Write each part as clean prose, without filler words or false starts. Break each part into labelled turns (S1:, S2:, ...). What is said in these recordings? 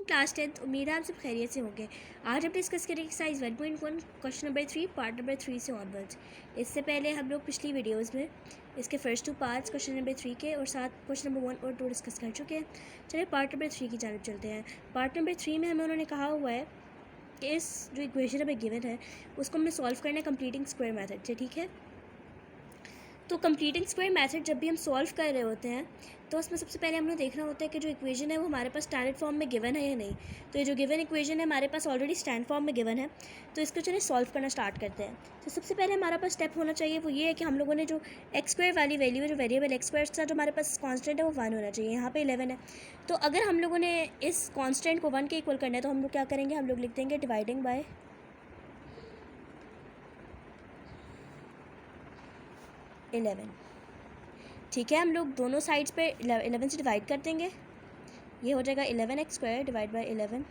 S1: Class 10th। उम्मीद है आप सब खैरियत से होंगे। आज हम डिस्कस करेंगे exercise 1.1 question number 3 part number 3 से ऑनवर्ड्स। इससे पहले हम लोग पिछली वीडियोस में इसके फर्स्ट 2 पार्ट्स क्वेश्चन नंबर 3 के और साथ क्वेश्चन नंबर 1 और 2 डिस्कस कर चुके हैं। चलिए पार्ट नंबर 3 की जानब चलते हैं। पार्ट नंबर 3 में हमें उन्होंने कहा हुआ है कि इस जो इक्वेशन हमें गिवन है उसको हमने सॉल्व करना है कंप्लीटिंग स्क्वायर मेथड से। ठीक है, तो कंप्लीटिंग स्क्वायर मेथड जब भी हम सॉल्व कर रहे होते हैं तो उसमें सबसे पहले हमने देखना होता है कि जो इक्वेशन है वो हमारे पास स्टैंडर्ड फॉर्म में गिवन है या नहीं। तो ये जो गिवन इक्वेशन है हमारे पास ऑलरेडी स्टैंड फॉर्म में गिवन है, तो इसको चलिए सॉल्व करना स्टार्ट करते हैं। तो सबसे पहले हमारे पास स्टेप होना चाहिए वो ये है कि हम लोगों ने जो एक्स स्क्वायर वाली वैल्यू है, जो वेरिएबल एक्स स्क्वायर का जो हमारे पास कॉन्स्टेंट है वो 1 होना चाहिए। यहाँ पे 11 है, तो अगर हम लोगों ने इस कॉन्स्टेंट को 1 के इक्वल करना है तो हम लोग क्या करेंगे, हम लोग लिख देंगे डिवाइडिंग बाय 11। ठीक है, हम लोग दोनों साइड्स पे 11 से डिवाइड कर देंगे। ये हो जाएगा 11x square divide by 11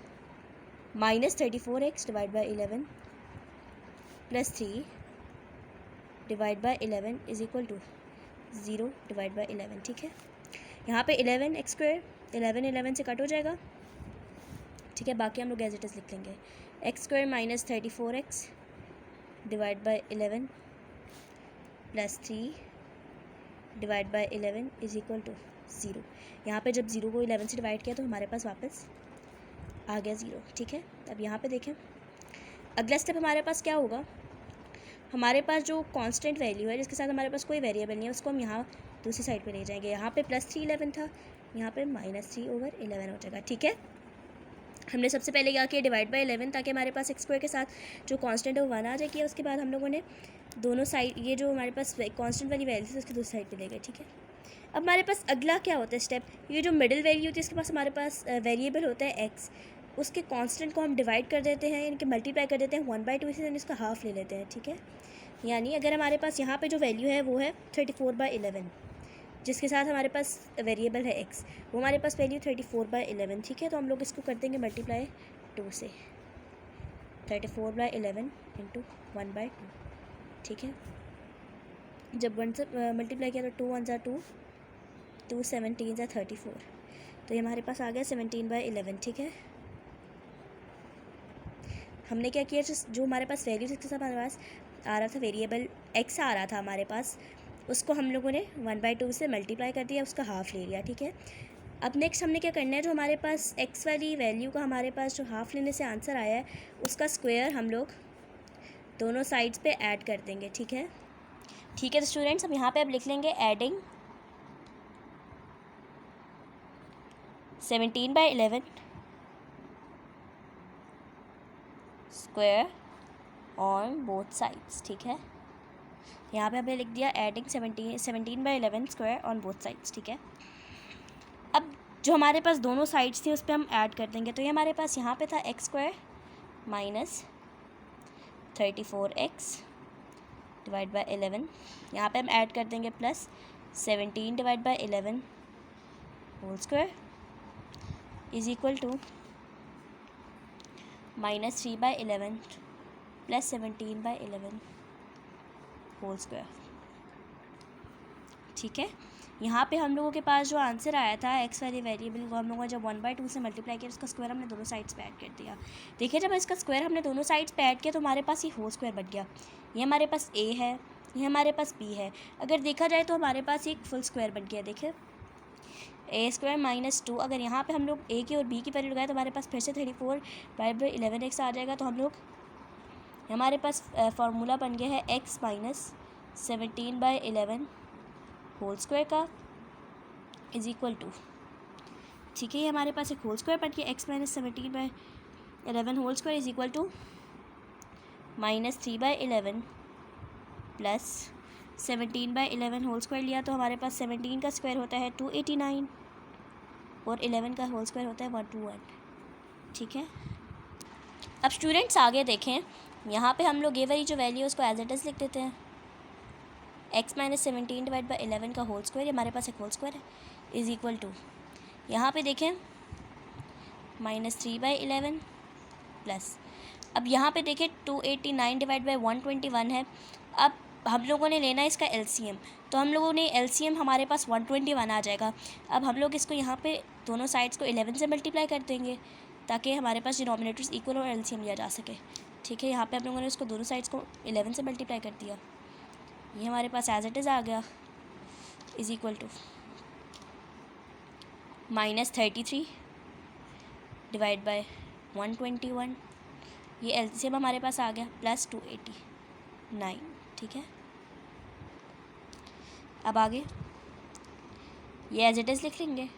S1: minus 34x divide by 11 plus 3 divide by 11 is equal to 0 divide by 11। ठीक है, यहाँ पे 11x स्क्वायर 11 से कट हो जाएगा। ठीक है, बाकी हम लोग एज इट इज़ लिख लेंगे x square minus 34x divide by 11 plus 3 divide by 11 is equal to 0। यहाँ पे जब 0 को 11 से डिवाइड किया तो हमारे पास वापस आ गया 0। ठीक है, अब यहाँ पे देखें अगला स्टेप हमारे पास क्या होगा, हमारे पास जो कांस्टेंट वैल्यू है जिसके साथ हमारे पास कोई वेरिएबल नहीं है उसको हम यहाँ दूसरी साइड पे ले जाएंगे। यहाँ पे +3 11 था, यहाँ पे -3/11 हो जाएगा। ठीक है, हमने सबसे पहले क्या किया, डिवाइड बाई 11 ताकि हमारे पास एक्स स्क्वायर के साथ जो कांस्टेंट है वो 1 आ जाए। उसके बाद हम लोगों ने दोनों साइड ये जो हमारे पास कांस्टेंट वाली वैल्यू थी उसकी दूसरी साइड पे ले गए। ठीक है, अब हमारे पास अगला क्या होता है स्टेप, ये जो मिडिल वैल्यू होती है इसके पास हमारे पास वेरिएबल होता है एक्स, उसके कांस्टेंट को हम डिवाइड कर देते हैं यानी कि मल्टीप्लाई कर देते हैं 1/2 से, यानी इसका हाफ ले लेते हैं। ठीक है, यानी अगर हमारे पास यहाँ पे जो वैल्यू है वो है 34/11 जिसके साथ हमारे पास वेरिएबल है एक्स, वो हमारे पास वैल्यू 34/11। ठीक है, तो हम लोग इसको कर देंगे मल्टीप्लाई 2 से, 34/11 इंटू 1/2। ठीक है, जब 1 से मल्टीप्लाई किया तो 2 1 ज़ा 2, 2 17 ज़ा 34, तो ये हमारे पास आ गया 17/11। ठीक है, हमने क्या किया, जो हमारे पास वैल्यू जिसके साथ हमारे पास आ रहा था वेरिएबल एक्स आ रहा था हमारे पास, उसको हम लोगों ने 1/2 से मल्टीप्लाई कर दिया, उसका हाफ ले लिया। ठीक है, अब नेक्स्ट हमने क्या करना है, जो हमारे पास एक्स वाली वैल्यू का हमारे पास जो हाफ लेने से आंसर आया है उसका स्क्वायर हम लोग दोनों साइड्स पे ऐड कर देंगे। ठीक है, ठीक है, तो स्टूडेंट्स अब यहाँ पे अब लिख लेंगे adding 17/11 square on both sides. ठीक है, यहाँ पे हमने लिख दिया adding 17/11 square on both sides. ठीक है, अब जो हमारे पास दोनों साइड्स थी उस पर हम ऐड कर देंगे। तो ये हमारे पास यहाँ पे था x square minus 34x divide by 11, यहाँ पे हम ऐड कर देंगे plus 17 divide by 11 whole square is equal to -3/11 plus 17/11 whole square. ठीक है, यहाँ पे हम लोगों के पास जो आंसर आया था एक्स वाली वेरिएबल को हम लोगों ने जब 1/2 से मल्टीप्लाई किया उसका स्क्वायर हमने दोनों साइड्स पे ऐड कर दिया। देखिए जब इसका स्क्वायर हमने दोनों साइड्स पे ऐड किया तो हमारे पास ये होल स्क्वायर बन गया। ये हमारे पास ए है, ये हमारे पास बी है, अगर देखा जाए तो हमारे पास एक फुल स्क्वायर बन गया। देखिए ए स्क्वायर -2, अगर यहाँ पे हम लोग ए की और बी की वैल्यू लगाए तो हमारे पास फिर से 34/11x आ जाएगा। तो हम लोग हमारे पास फार्मूला बन गया है एक्स माइनस 17/11 होल स्क्वायर का इज इक्वल टू, ठीक है, ये हमारे पास एक होल स्क्वायर बन गया x minus 17/11 whole square is equal to -3/11 plus 17/11 whole square लिया तो हमारे पास 17 का स्क्वायर होता है 289 और 11 का होल स्क्वायर होता है 121। ठीक है, अब स्टूडेंट्स आगे देखें, यहाँ पे हम लोग ये वाली जो वैल्यू है उसको एज इट इज़ लिख देते हैं। एक्स माइनस 17 डिवाइड बाई 11 का होल स्क्वायर, हमारे पास एक होल स्क्वायर है, इज़ इक्वल टू, यहाँ पे देखें -3/11 प्लस, अब यहाँ पे देखें 289 डिवाइड बाई 121 है। अब हम लोगों ने लेना है इसका एलसीएम, तो हम लोगों ने एलसीएम हमारे पास 121 आ जाएगा। अब हम लोग इसको यहाँ पे दोनों साइड्स को 11 से मल्टीप्लाई कर देंगे, ताकि हमारे पास डिनोमिनेटर्स इक्वल और एलसीएम लिया जा सके। ठीक है, यहाँ पे हम लोगों ने उसको दोनों साइड्स को 11 से मल्टीप्लाई कर दिया। ये हमारे पास एज इट इज़ आ गया, is equal to -33 divide by 121, ये एलसीएम हमारे पास आ गया, प्लस 289। ठीक है, अब आगे ये एज इट इज़ लिख लेंगे।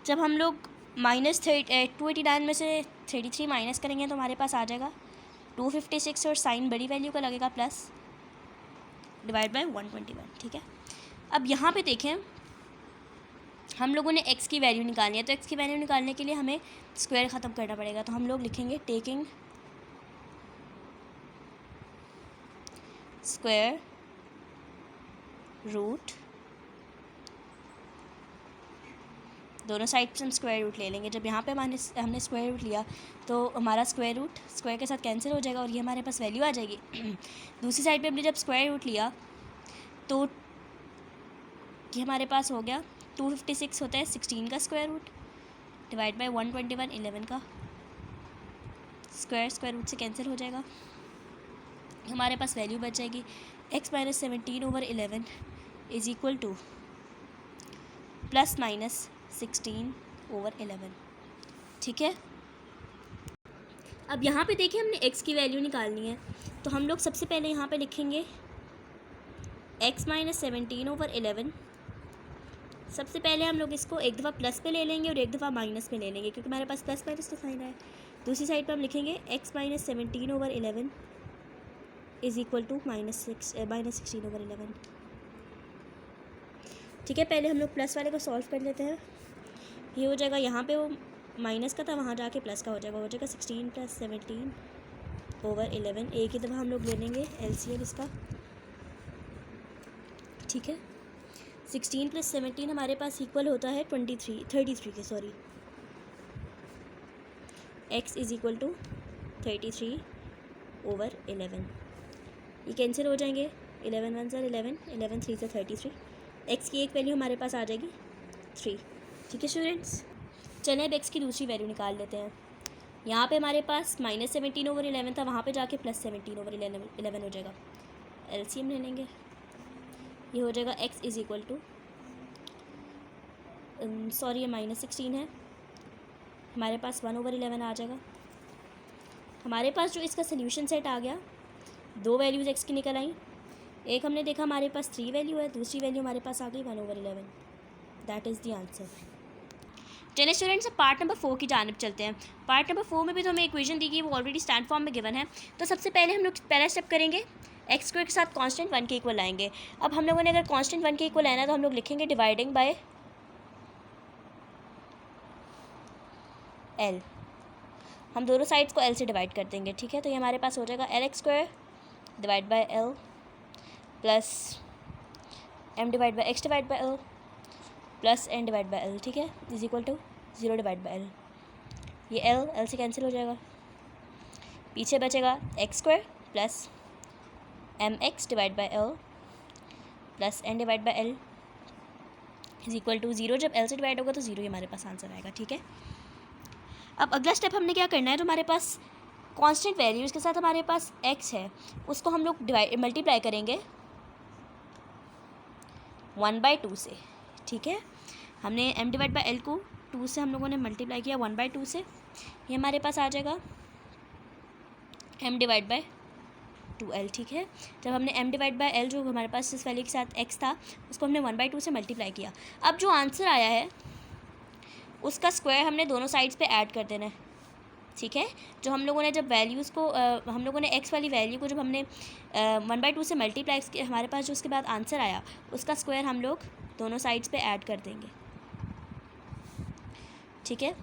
S1: जब हम लोग -289 में से 33 माइनस करेंगे तो हमारे पास आ जाएगा 256 और साइन बड़ी वैल्यू का लगेगा प्लस डिवाइड बाय 121। ठीक है, अब यहाँ पे देखें हम लोगों ने x की वैल्यू निकालनी है, तो x की वैल्यू निकालने के लिए हमें स्क्वायर ख़त्म करना पड़ेगा। तो हम लोग लिखेंगे टेकिंग स्क्वायर रूट, दोनों साइड से हम स्क्वायर रूट ले लेंगे। जब यहाँ पे हमने स्क्वायर रूट लिया तो हमारा स्क्वायर रूट स्क्वायर के साथ कैंसिल हो जाएगा और ये हमारे पास वैल्यू आ जाएगी। दूसरी साइड पे हमने जब स्क्वायर रूट लिया तो ये हमारे पास हो गया 256 होता है 16 का स्क्वायर रूट डिवाइड बाय 121 11 का स्क्वायर रूट से कैंसिल हो जाएगा। हमारे पास वैल्यू बच जाएगी x - 17/11 इज़ इक्वल टू +-16/11। ठीक है, अब यहाँ पे देखिए हमने x की वैल्यू निकालनी है, तो हम लोग सबसे पहले यहाँ पे लिखेंगे x - 17/11। सबसे पहले हम लोग इसको एक दफ़ा प्लस पे ले लेंगे और एक दफ़ा माइनस पे ले लेंगे, क्योंकि हमारे पास प्लस माइनस का साइन है। दूसरी साइड पे हम लिखेंगे x - 17/11 इज़ इक्वल टू -16/11। ठीक है, पहले हम लोग प्लस वाले को सॉल्व कर लेते हैं। ये हो जाएगा, यहाँ पे वो माइनस का था, वहाँ जाके प्लस का हो जाएगा 16 + 17/11। एक ही दफ़ा हम लोग ले लेंगे एलसीएम इसका। ठीक है, 16 + 17 हमारे पास इक्वल होता है 33 के, sorry, x is equal to 33/11। ये कैंसिल हो जाएंगे, 11 1 * 11, 11 3 = 33। x की एक वैल्यू हमारे पास आ जाएगी 3। ठीक है स्टूडेंट्स, चलें अब x की दूसरी वैल्यू निकाल लेते हैं। यहाँ पे हमारे पास -17/11 था, वहाँ पे जाके +17/11 हो जाएगा। एलसीएम ले लेंगे, ये हो जाएगा x is equal to, sorry ये -16 है, हमारे पास 1/11 आ जाएगा। हमारे पास जो इसका सोल्यूशन सेट आ गया, दो वैल्यूज़ x की निकल आई। एक हमने देखा हमारे पास 3 वैल्यू है, दूसरी वैल्यू हमारे पास आ गई 1/11। That is the answer. चलिए स्टूडेंट्स, अब पार्ट नंबर 4 की जानिब चलते हैं। पार्ट नंबर 4 में भी तो हमें इक्वेशन दी गई, वो ऑलरेडी स्टैंड फॉर्म में गिवन है। तो सबसे पहले हम लोग पहला स्टेप करेंगे, एक्स स्क्वायर के साथ कांस्टेंट 1 के इक्वल लाएंगे। अब हम लोगों ने अगर कांस्टेंट 1 के इक्वल लाना है तो हम लोग लिखेंगे डिवाइडिंग बाय एल। हम दोनों साइड्स को एल से डिवाइड कर देंगे। ठीक है, तो ये हमारे पास हो जाएगा LX² divide by l plus m divide by x divide by l plus n divide by l. ठीक है, is equal to 0 divide by l. ये एल से कैंसिल हो जाएगा, पीछे बचेगा x² plus mx divide by l plus n divide by l is equal to 0। जब l से डिवाइड होगा तो 0 ही हमारे पास आंसर आएगा। ठीक है, अब अगला स्टेप हमने क्या करना है, जो हमारे पास कांस्टेंट वैल्यूज के साथ हमारे पास x है, उसको हम लोग मल्टीप्लाई करेंगे 1/2 से। ठीक है, हमने m डिवाइड बाय एल को 2 से हम लोगों ने मल्टीप्लाई किया 1/2 से, ये हमारे पास आ जाएगा m डिवाइड बाय 2l। ठीक है, जब हमने m डिवाइड बाय एल जो हमारे पास इस वैल्यू के साथ x था उसको हमने 1/2 से मल्टीप्लाई किया। अब जो आंसर आया है उसका स्क्वायर हमने दोनों साइड्स पे ऐड कर देना है। ठीक है, जो हम लोगों ने जब वैल्यूज़ को हम लोगों ने x वाली वैल्यू को जब हमने 1/2 से मल्टीप्लाई किया, हमारे पास जो उसके बाद आंसर आया उसका स्क्वायर हम लोग दोनों साइड्स पे ऐड कर देंगे। ठीक है,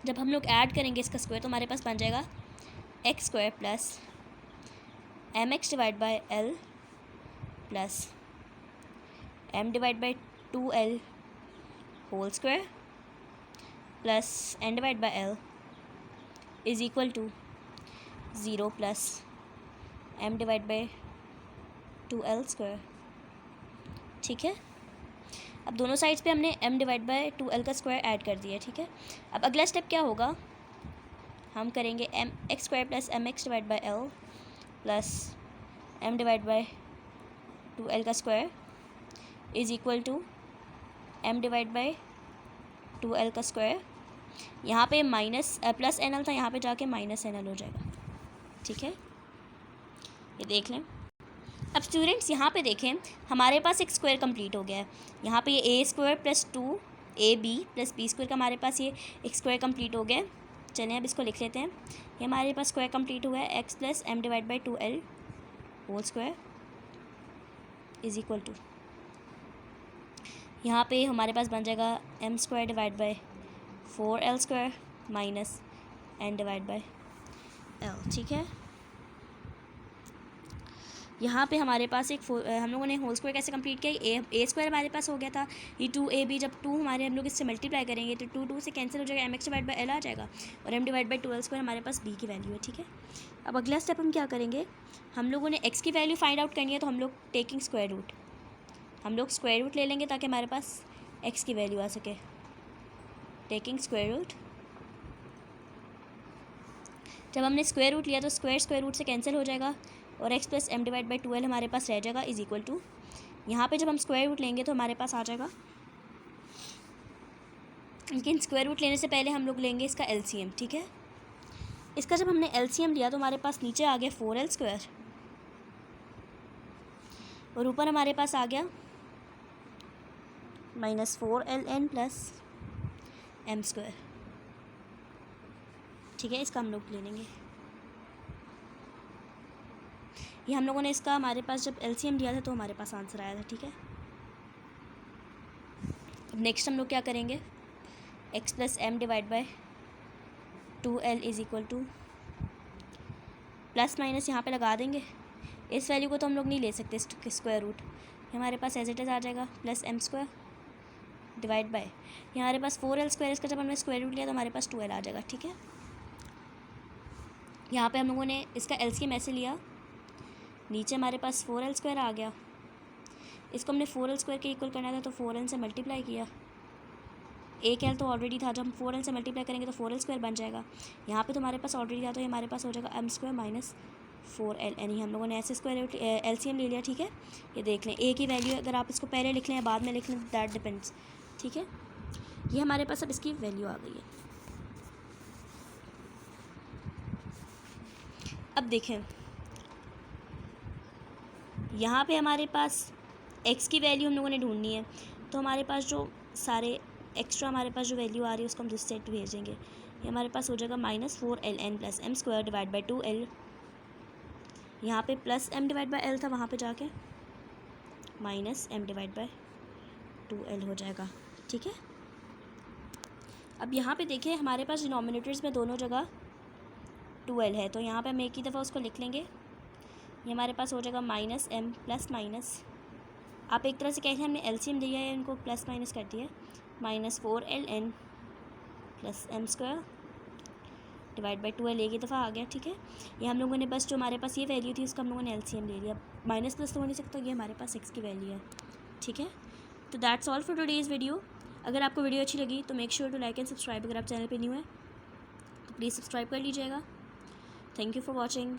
S1: जब हम लोग ऐड करेंगे इसका स्क्वायर तो हमारे पास बन जाएगा x² plus mx divide by l plus m divide by 2l whole square plus n divide by l is equal to 0 plus m divide by 2l square. ठीक है, अब दोनों साइड्स पे हमने m डिवाइड बाय 2l का square add कर दिया, ठीक है। अब अगला स्टेप क्या होगा, हम करेंगे mx square plus mx divide by l plus m divide by 2l का square is equal to m divide by 2l का स्क्वायर। यहाँ पे माइनस प्लस nl था, यहाँ पे जाके माइनस nl हो जाएगा, ठीक है। ये देख लें। अब स्टूडेंट्स यहाँ पे देखें, हमारे पास एक स्क्वायर कंप्लीट हो गया है। यहाँ पे ये a square plus 2ab plus b square का हमारे पास ये एक स्क्वायर कंप्लीट हो गया है। चलें अब इसको लिख लेते हैं। ये हमारे पास स्क्वायर कंप्लीट हुआ है x plus m divide by 2l whole square is equal to, यहाँ पे हमारे पास बन जाएगा m square divide by 4l square minus n divide by l, ठीक है। यहाँ पे हमारे पास एक हम लोगों ने होल स्क्वायर कैसे कंप्लीट किया, ए स्क्वायर हमारे पास हो गया था, ये 2ab जब 2 हमारे हम लोग इससे मल्टीप्लाई करेंगे तो 2 से कैंसिल हो जाएगा, mx डिवाइड बाई l आ जाएगा और m divide by 2l square हमारे पास b की वैल्यू है, ठीक है। अब अगला स्टेप हम क्या करेंगे, हम लोगों ने x की वैल्यू फाइंड आउट करनी है, तो हम लोग टेकिंग स्क्वायर रूट, हम लोग स्क्वायर रूट ले लेंगे ताकि हमारे पास x की वैल्यू आ सके। टेकिंग स्क्वायर रूट, जब हमने स्क्वायर रूट लिया तो स्क्वायर रूट से कैंसिल हो जाएगा और x plus m divide by 2l हमारे पास रह जाएगा इज इक्वल टू, यहाँ पे जब हम स्क्वायर रूट लेंगे तो हमारे पास आ जाएगा, लेकिन स्क्वायर रूट लेने से पहले हम लोग लेंगे इसका LCM, ठीक है। इसका जब हमने LCM लिया तो हमारे पास नीचे आ गया 4l स्क्वायर और ऊपर हमारे पास आ गया minus 4ln plus m square, ठीक है। इसका हम लोग ले लेंगे, ये हम लोगों ने इसका हमारे पास जब LCM लिया था तो हमारे पास आंसर आया था, ठीक है। अब नेक्स्ट हम लोग क्या करेंगे, x plus m divide by 2l is equal to, plus minus यहाँ पे लगा देंगे, इस वैल्यू को तो हम लोग नहीं ले सकते स्क्वायर रूट, हमारे पास एज इट इज़ आ जाएगा plus m square divide by, यहाँ हमारे पास 4l स्क्वायर, इसका जब हमने स्क्वायर रूट लिया तो हमारे पास 2l आ जाएगा, ठीक है। यहाँ पे हम लोगों ने इसका LCM ऐसे लिया, नीचे हमारे पास 4l स्क्वायर आ गया, इसको हमने 4l स्क्वायर के इक्वल करना था तो 4l से मल्टीप्लाई किया, एक l तो ऑलरेडी था, जब हम 4l से मल्टीप्लाई करेंगे तो 4l स्क्वायर बन जाएगा, यहाँ पे तो हमारे पास ऑलरेडी था तो ये हमारे पास हो जाएगा m स्क्वायर माइनस 4l, यानी हम लोगों ने ऐसे स्क्वायर LCM ले लिया, ठीक है। ये देख लें a की वैल्यू, अगर आप इसको पहले लिख लें या बाद में लिख लें दैट डिपेंड्स, ठीक है। ये हमारे पास अब इसकी वैल्यू आ गई है। अब देखें यहाँ पे हमारे पास x की वैल्यू हम लोगों ने ढूंढनी है, तो हमारे पास जो सारे एक्स्ट्रा हमारे पास जो वैल्यू आ रही है उसको हम दूसरी साइड पे भेजेंगे, ये हमारे पास हो जाएगा minus 4ln plus m square divide by 2l, यहाँ पे plus m divide by l था, वहाँ पे जाके minus m divide by 2l हो जाएगा, ठीक है। अब यहाँ पे देखिए हमारे पास डिनोमिनेटर्स में दोनों जगह 2l है, तो यहाँ पे हम एक ही दफ़ा उसको लिख लेंगे, ये हमारे पास हो जाएगा माइनस m प्लस माइनस, आप एक तरह से कह रहे हैं हमने LCM दिया है, इनको प्लस माइनस कर दिया, minus 4ln plus m square divide by 2l एक ही दफ़ा आ गया, ठीक है। ये हम लोगों ने बस जो हमारे पास ये वैल्यू थी उसका हम लोगों ने LCM ले लिया, माइनस प्लस तो हो नहीं सकता, ये हमारे पास x की वैल्यू है, ठीक है। तो that's all for today's video. अगर आपको वीडियो अच्छी लगी तो make sure to like and subscribe, अगर आप चैनल पर न्यू है तो प्लीज़ सब्सक्राइब कर लीजिएगा। Thank you for watching.